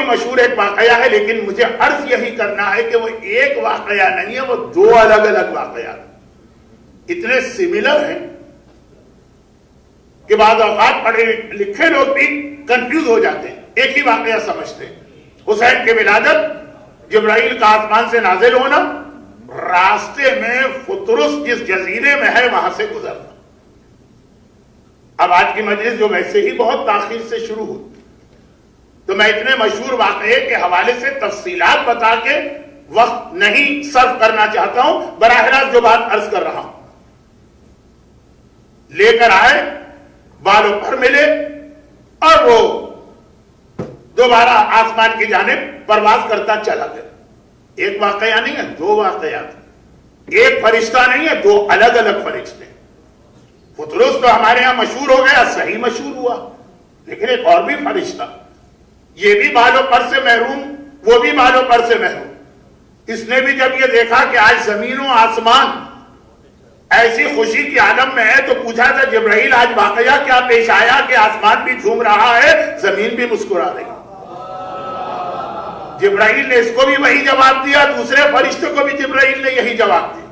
ہی مشہور ایک واقعہ ہے، لیکن مجھے عرض یہی کرنا ہے کہ وہ ایک واقعہ نہیں ہے، وہ دو الگ الگ واقعات اتنے سملر ہیں کہ بعض اوقات پڑھے لکھے لوگ بھی کنفیوز ہو جاتے ہیں، ایک ہی واقعہ سمجھتے ہیں۔ حسین کی ولادت، جبرائیل کا آسمان سے نازل ہونا، راستے میں فطرس جس جزیرے میں ہے وہاں سے گزرنا۔ اب آج کی مجلس جو ویسے ہی بہت تاخیر سے شروع ہوئی، تو میں اتنے مشہور واقعے کے حوالے سے تفصیلات بتا کے وقت نہیں صرف کرنا چاہتا ہوں، براہ راست جو بات عرض کر رہا ہوں۔ لے کر آئے، بالوں پر ملے، اور وہ دوبارہ آسمان کی جانب پرواز کرتا چلا گیا۔ ایک واقعہ نہیں ہے، دو واقعات، ایک فرشتہ نہیں ہے، دو الگ الگ فرشتے۔ فطرس تو ہمارے ہاں مشہور ہو گیا، صحیح مشہور ہوا، لیکن ایک اور بھی فرشتہ، یہ بھی بالوں پر سے محروم، وہ بھی بالوں پر سے محروم۔ اس نے بھی جب یہ دیکھا کہ آج زمین و آسمان ایسی خوشی کی عالم میں ہے، تو پوچھا تھا جبرائیل آج واقعہ کیا پیش آیا کہ آسمان بھی جھوم رہا ہے، زمین بھی مسکرا رہی۔ جبرائیل نے اس کو بھی وہی جواب دیا، دوسرے فرشتے کو بھی جبرائیل نے یہی جواب دیا۔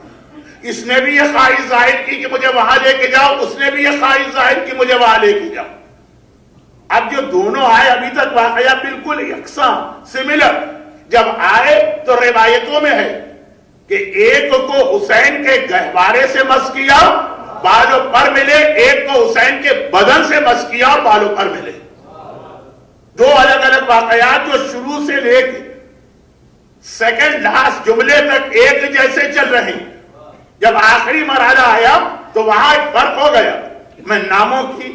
اس نے بھی یہ خواہش ظاہر کی کہ مجھے وہاں لے کے جاؤ، اس نے بھی یہ خواہش ظاہر کی مجھے وہاں لے کے جاؤ۔ اب جو دونوں آئے، ابھی تک واقعہ بالکل یکساں سملر، جب آئے تو روایتوں میں ہے کہ ایک کو حسین کے گہوارے سے مس کیا، بالوں پر ملے، ایک کو حسین کے بدن سے مس کیا اور بالوں پر ملے۔ دو الگ الگ واقعات جو شروع سے لے کے سیکنڈ لاسٹ جملے تک ایک جیسے چل رہے ہیں۔ جب آخری مرحلہ آیا تو وہاں ایک فرق ہو گیا۔ میں ناموں کی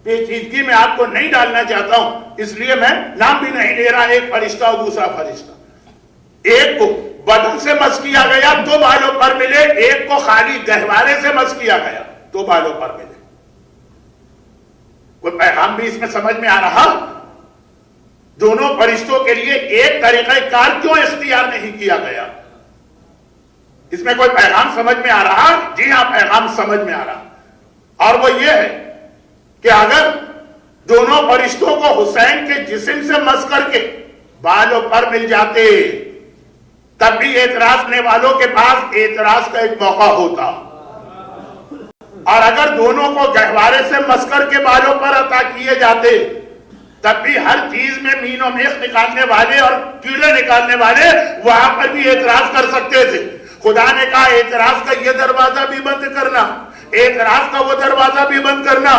پیچیدگی میں آپ کو نہیں ڈالنا چاہتا ہوں، اس لیے میں نام بھی نہیں لے رہا، ایک فرشتہ اور دوسرا فرشتہ۔ ایک کو بدن سے مس کیا گیا تو بالوں پر ملے، ایک کو خالی گہوارے سے مس کیا گیا تو بالوں پر ملے۔ کوئی پیغام بھی اس میں سمجھ میں آ رہا؟ دونوں فرشتوں کے لیے ایک طریقہ کار کیوں اختیار نہیں کیا گیا؟ اس میں کوئی پیغام سمجھ میں آ رہا؟ جی ہاں، پیغام سمجھ میں آ رہا، اور وہ یہ ہے کہ اگر دونوں فرشتوں کو حسین کے جسم سے مس کر کے بالوں پر مل جاتے، تب بھی اعتراض کرنے والوں کے پاس اعتراض کا ایک موقع ہوتا، اور اگر دونوں کو گہوارے سے مس کر کے بالوں پر عطا کیے جاتے، تب بھی ہر چیز میں مین و میخ نکالنے والے اور کیڑے نکالنے والے وہاں پر بھی اعتراض کر سکتے تھے۔ خدا نے کہا اعتراض کا یہ دروازہ بھی بند کرنا، اعتراض کا وہ دروازہ بھی بند کرنا۔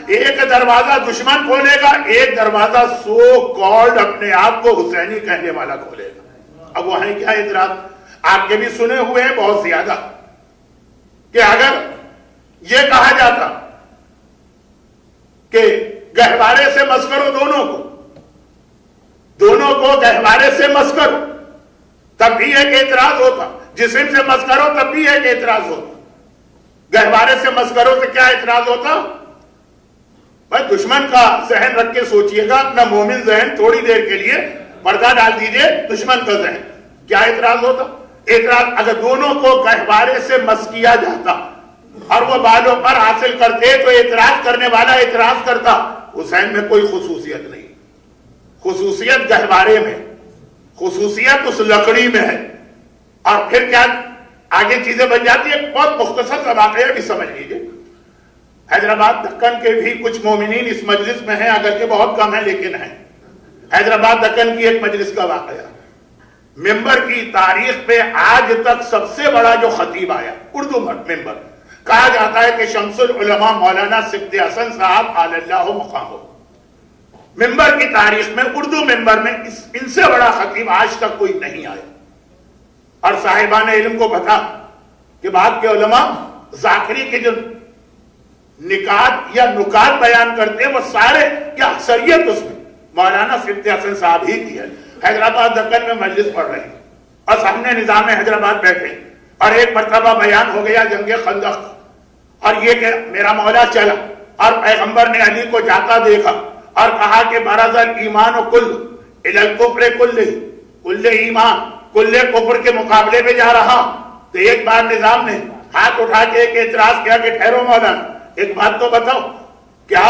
ایک دروازہ دشمن کھولے گا، ایک دروازہ سو کالڈ اپنے آپ کو حسینی کہنے والا کھولے گا۔ اب وہ ہے کیا اعتراض؟ آپ کے بھی سنے ہوئے ہیں بہت زیادہ، کہ اگر یہ کہا جاتا کہ گہوارے سے مس کرو دونوں کو گہوارے سے مس کرو، تب بھی ایک اعتراض ہوتا، جسم سے مس کرو تب بھی ایک اعتراض ہوتا، گہوارے سے مس کرو تو کیا اعتراض ہوتا؟ بھائی دشمن کا ذہن رکھ کے سوچئے گا، اپنا مومن ذہن تھوڑی دیر کے لیے پردہ ڈال دیجئے، دشمن کا ذہن کیا اعتراض ہوتا؟ اعتراض اگر دونوں کو گہوارے سے مس کیا جاتا اور وہ بالوں پر حاصل کرتے تو اعتراض کرنے والا اعتراض کرتا، حسین میں کوئی خصوصیت نہیں، خصوصیت گہوارے میں، خصوصیت اس لکڑی میں ہے۔ اور پھر کیا آگے چیزیں بن جاتی ہیں؟ بہت مختصر سا واقعہ بھی سمجھ لیجیے۔ حیدرآباد دکن کے بھی کچھ مومنین اس مجلس میں ہیں، اگرچہ بہت کم ہیں لیکن ہیں۔ حیدرآباد دکن کی ایک مجلس کا واقعہ، ممبر کی تاریخ پہ آج تک سب سے بڑا جو خطیب آیا، اردو ممبر، کہا جاتا ہے کہ شمس العلماء مولانا سبط حسن صاحب علی اللہ مقامہ، ممبر کی تاریخ میں، اردو ممبر میں ان سے بڑا خطیب آج تک کوئی نہیں آیا۔ اور صاحبان علم کو پتا کہ بعد کے علماء ذاکری کے جو نکات یا نکات بیان کرتے ہیں وہ سارے یا اکثریت اس میں مولانا سبط حسن صاحب ہی کی ہے۔ حیدرآباد دکن میں مجلس پڑھ رہے ہیں اور سامنے نظام حیدرآباد بیٹھے، اور ایک مرتبہ بیان ہو گیا جنگ خندق، اور یہ کہ میرا مولا چلا اور پیغمبر نے علی کو جاتا دیکھا اور کہا کہ برز الایمان کل الی الکفر کل ایمان، کل کفر کے مقابلے میں جا رہا۔ تو ایک بار نظام نے ہاتھ اٹھا کے ایک اعتراض کیا کہ ٹھہرو مولانا، ایک بات تو بتاؤ، کیا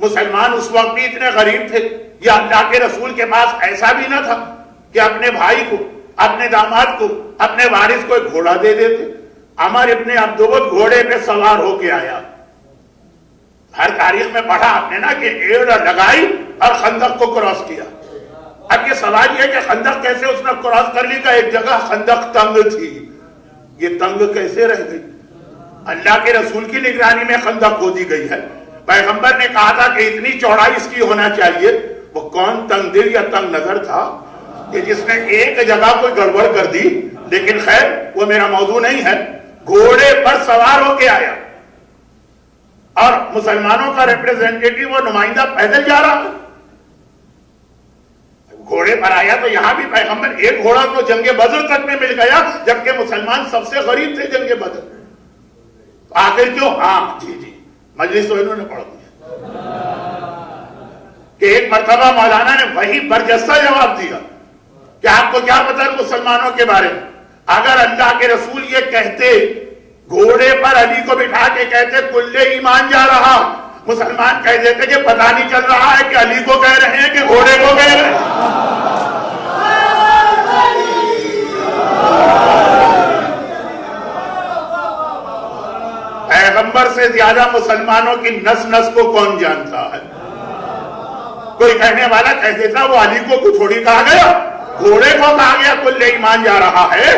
مسلمان اس وقت بھی اتنے غریب تھے؟ یا اللہ کے رسول کے پاس ایسا بھی نہ تھا کہ اپنے بھائی کو، اپنے داماد کو، اپنے وارث کو ایک گھوڑا دے دیتے؟ عمر ابن عبدود گھوڑے پہ سوار ہو کے آیا. ہر تاریخ میں پڑھا آپ نے نا کہ ایڑ لگائی اور خندق کو کراس کیا. اب یہ سوال یہ کہ خندق کیسے اس نے کراس کر لی؟ کہ ایک جگہ خندق تنگ تھی، یہ تنگ کیسے رہ گئی؟ اللہ کے رسول کی نگرانی میں خندق کھودی گئی ہے. پیغمبر نے کہا تھا کہ اتنی چوڑائی اس کی ہونا چاہیے. وہ کون تنگ دل یا تنگ نظر تھا کہ جس نے ایک جگہ کوئی گڑبڑ کر دی؟ لیکن خیر وہ میرا موضوع نہیں ہے. گھوڑے پر سوار ہو کے آیا اور مسلمانوں کا ریپریزنٹیٹیو اور نمائندہ پیدل جا رہا. گھوڑے پر آیا تو یہاں بھی پیغمبر ایک گھوڑا تو جنگ بدر تک میں مل گیا، جبکہ مسلمان سب سے غریب تھے جنگ بدر. آخر کیوں؟ ہاں جی مجلس تو انہوں نے پڑھ دیا کہ ایک مرتبہ مولانا نے وہی برجستہ جواب دیا کہ آپ کو کیا پتا مسلمانوں کے بارے میں؟ اگر اللہ کے رسول یہ کہتے، گھوڑے پر علی کو بٹھا کے کہتے کل ایمان جا رہا، مسلمان کہہ دیتے کہ پتہ نہیں چل رہا ہے کہ علی کو کہہ رہے ہیں کہ گھوڑے کو کہہ رہے ہیں. پیغمبر سے زیادہ مسلمانوں کی نس نس کو کون جانتا ہے؟ کوئی کہنے والا کہہ دیتا وہ علی کو تھوڑی کہا گیا، گھوڑے کو کہا گیا کل ایمان جا رہا ہے.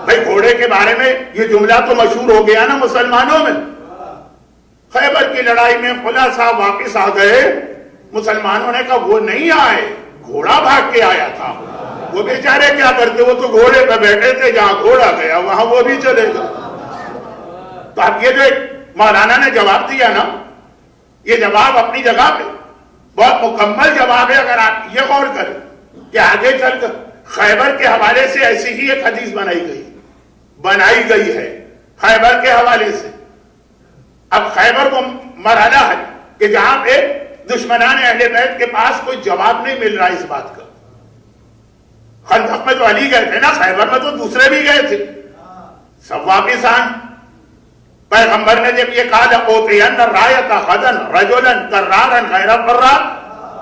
بھائی گھوڑے کے بارے میں یہ جملہ تو مشہور ہو گیا نا مسلمانوں میں. خیبر کی لڑائی میں خلا صاحب واپس آ گئے، مسلمانوں نے کہا وہ نہیں آئے، گھوڑا بھاگ کے آیا تھا. وہ بیچارے کیا کرتے، وہ تو گھوڑے پہ بیٹھے تھے، جہاں گھوڑا گیا وہاں وہ بھی چلے گا. تو اب یہ جو مولانا نے جواب دیا نا، یہ جواب اپنی جگہ پہ بہت مکمل جواب ہے. اگر آپ یہ غور کریں کہ آگے چل کر خیبر کے حوالے سے ایسی ہی ایک حدیث بنائی گئی ہے خیبر کے حوالے سے. اب خیبر کو مرحلہ ہے کہ جہاں پہ دشمنان اہل بیت کے پاس کوئی جواب نہیں مل رہا اس بات کا. خندق میں تو علی گئے تھے نا، خیبر میں تو دوسرے بھی گئے تھے. سب واپس آئے. پیغمبر نے جب یہ کہا اوتین رایت غدن رجلا کرارا غیر فرا،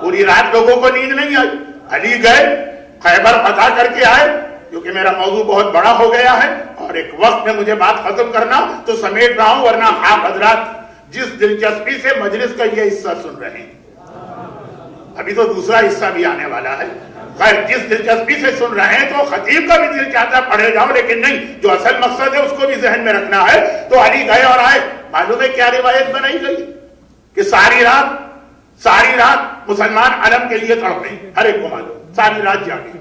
پوری رات لوگوں کو نیند نہیں آئی. علی گئے خیبر فتح کر کے آئے. کیونکہ میرا موضوع بہت بڑا ہو گیا ہے اور ایک وقت میں مجھے بات ختم کرنا تو سمیٹ رہا ہوں، ورنہ آپ حضرات جس دلچسپی سے مجلس کا یہ حصہ سن رہے ہیں، ابھی تو دوسرا حصہ بھی آنے والا ہے. خیر جس دلچسپی سے سن رہے ہیں تو خطیب کا بھی دل چاہتا پڑھے جاؤ، لیکن نہیں، جو اصل مقصد ہے اس کو بھی ذہن میں رکھنا ہے. تو علی گئے اور آئے. معلوم ہے کیا روایت بنائی گئی کہ ساری رات مسلمان علم کے لیے تڑپے. ہر ایک کو معلوم ساری رات جاگے.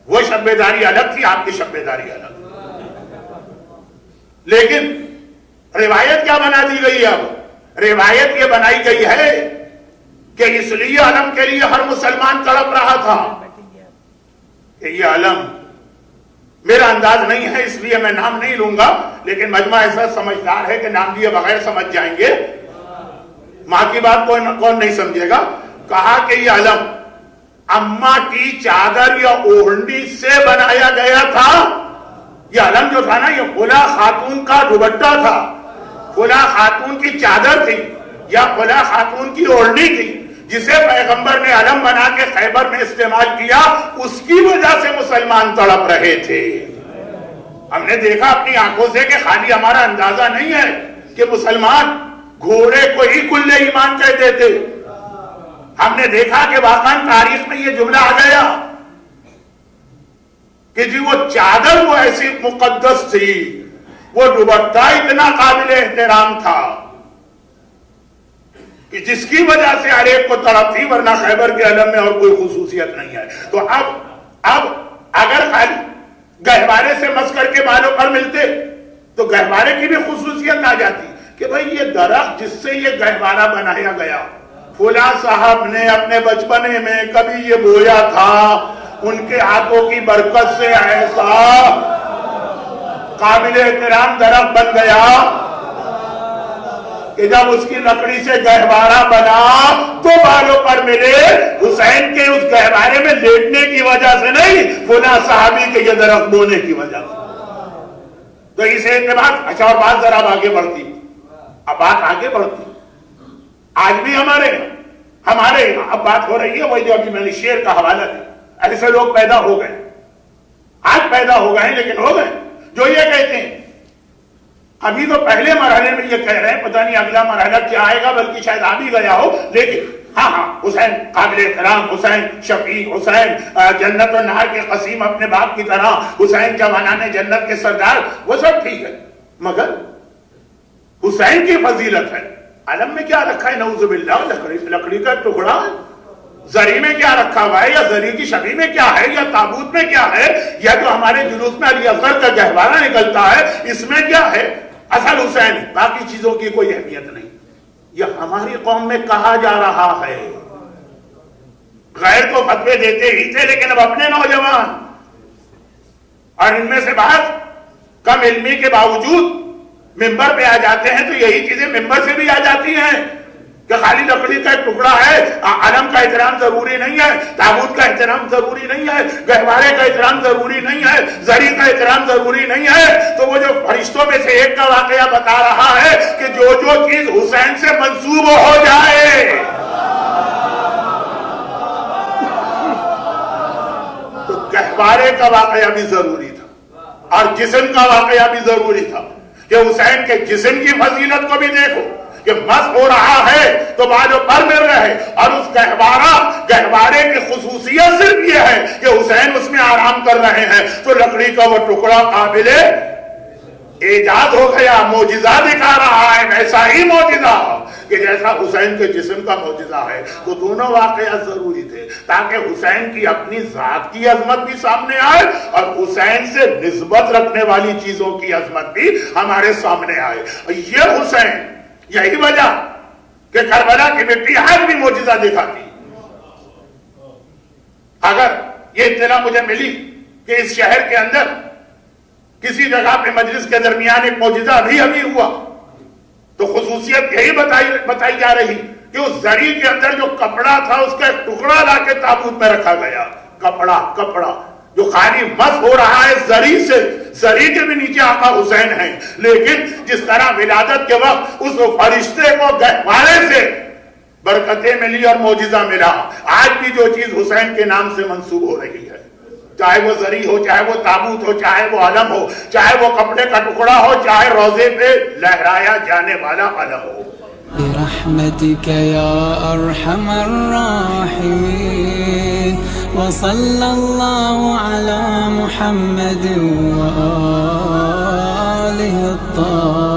وہ شب بیداری الگ تھی، آپ کی شب بیداری الگ. لیکن روایت کیا بنا دی گئی ہے؟ اب روایت یہ بنائی گئی ہے کہ اس لیے علم کے لیے ہر مسلمان تڑپ رہا تھا کہ یہ علم میرا انداز نہیں ہے، اس لیے میں نام نہیں لوں گا، لیکن مجمع ایسا سمجھدار ہے کہ نام لیے بغیر سمجھ جائیں گے. ماں کی بات کون نہیں سمجھے گا. کہا کہ یہ علم اماں کی چادر یا اوڑھنی سے بنایا گیا تھا. یہ علم جو تھا نا، یہ خلا خاتون کا دوپٹہ تھا، خلا خاتون کی چادر تھی یا خلا خاتون کی اوڑھنی تھی، جسے پیغمبر نے علم بنا کے خیبر میں استعمال کیا. اس کی وجہ سے مسلمان تڑپ رہے تھے. ہم نے دیکھا اپنی آنکھوں سے کہ خالی ہمارا اندازہ نہیں ہے کہ مسلمان گھوڑے کو ہی کل ایمان کہتے تھے. ہم نے دیکھا کہ واقعاً تاریخ میں یہ جملہ آ گیا کہ جی وہ چادر وہ ایسی مقدس تھی، وہ دوپٹہ اتنا قابل احترام تھا کہ جس کی وجہ سے ہر ایک کو تڑپ تھی، ورنہ خیبر کے علم میں اور کوئی خصوصیت نہیں ہے. تو اب اگر خالی گہوارے سے مس کر کے بالوں پر ملتے تو گہوارے کی بھی خصوصیت آ جاتی کہ بھئی یہ درخت جس سے یہ گہوارہ بنایا گیا، فلاں صاحب نے اپنے بچپنے میں کبھی یہ بویا تھا، ان کے ہاتھوں کی برکت سے ایسا قابل احترام درخت بن گیا کہ جب اس کی لکڑی سے گہوارہ بنا تو بالوں پر ملے. حسین کے اس گہوارے میں لیٹنے کی وجہ سے نہیں، فلاں صحابی کے یہ درخت بونے کی وجہ سے. تو اس اعتبار اچھا. اور بات ذرا آگے بڑھتی، اب بات آگے بڑھتی. آج بھی ہمارے ہمارے یہاں اب بات ہو رہی ہے وہی جو ابھی میں نے شعر کا حوالہ دیا، ایسے لوگ پیدا ہو گئے، آج پیدا ہو گئے لیکن ہو گئے، جو یہ کہتے ہیں ابھی تو پہلے مرحلے میں یہ کہہ رہے ہیں، پتہ نہیں اگلا مرحلہ کیا آئے گا، بلکہ شاید آ بھی گیا ہو، لیکن ہاں حسین قابل احترام، حسین شفیع، حسین جنت و نہر کے قسیم اپنے باپ کی طرح، حسین جوانان جنت کے سردار، وہ سب ٹھیک ہے، مگر حسین کی فضیلت ہے، علم میں کیا رکھا ہے؟ نعوذ باللہ، لکڑی کا ٹکڑا، زری میں کیا رکھا ہوا ہے، یا زری کی شبی میں کیا ہے، یا تابوت میں کیا ہے، یا جو ہمارے جلوس میں علی اصغر کا گہوارہ نکلتا ہے اس میں کیا ہے؟ اصل حسین، باقی چیزوں کی کوئی اہمیت نہیں۔ یہ ہماری قوم میں کہا جا رہا ہے، غیر تو فتوے دیتے ہی تھے، لیکن اب اپنے نوجوان اور ان میں سے بعض کم علمی کے باوجود ممبر پہ آ جاتے ہیں تو یہی چیزیں ممبر سے بھی آ جاتی ہیں کہ خالی لکڑی کا ایک ٹکڑا ہے، علم کا احترام ضروری نہیں ہے، تابوت کا احترام ضروری نہیں ہے، گہوارے کا احترام ضروری نہیں ہے، زری کا احترام ضروری نہیں ہے۔ تو وہ جو فرشتوں میں سے ایک کا واقعہ بتا رہا ہے کہ جو چیز حسین سے منسوب ہو جائے تو گہوارے کا واقعہ بھی ضروری تھا اور جسم کا واقعہ بھی ضروری تھا کہ حسین کے جسم کی فضیلت کو بھی دیکھو کہ مس ہو رہا ہے تو باجو پر مل رہے، اور اس گہوارے کی خصوصیت صرف یہ ہے کہ حسین اس میں آرام کر رہے ہیں، تو لکڑی کا وہ ٹکڑا قابل ایجاد ہو گیا، معجزہ دکھا رہا ہے، ویسا ہی معجزہ کہ جیسا حسین کے جسم کا معجزہ ہے۔ تو دونوں واقعات ضروری تھے تاکہ حسین کی اپنی ذات کی عظمت بھی سامنے آئے اور حسین سے نسبت رکھنے والی چیزوں کی عظمت بھی ہمارے سامنے آئے۔ یہ حسین، یہی وجہ کہ کربلا کی مٹی آج بھی معجزہ دکھاتی۔ اگر یہ اطلاع مجھے ملی کہ اس شہر کے اندر کسی جگہ پہ مجلس کے درمیان ایک معجزہ ابھی ہوا تو خصوصیت یہی بتائی جا رہی کہ اس زری کے اندر جو کپڑا تھا اس کا ایک ٹکڑا لا کے تابوت میں رکھا گیا، کپڑا جو خالی مس ہو رہا ہے زری سے، زری کے بھی نیچے آقا حسین ہیں، لیکن جس طرح ولادت کے وقت اس فرشتے کو گہوارے سے برکتیں ملی اور معجزہ ملا، آج بھی جو چیز حسین کے نام سے منسوب ہو رہی ہے، چاہے وہ زری ہو، چاہے وہ تابوت ہو، چاہے وہ علم ہو، چاہے وہ کپڑے کا ٹکڑا ہو، چاہے روزے پہ لہرایا جانے والا علم ہو۔ برحمتك يا أرحم الراحمين وصلى الله على محمد وآله الطاهرين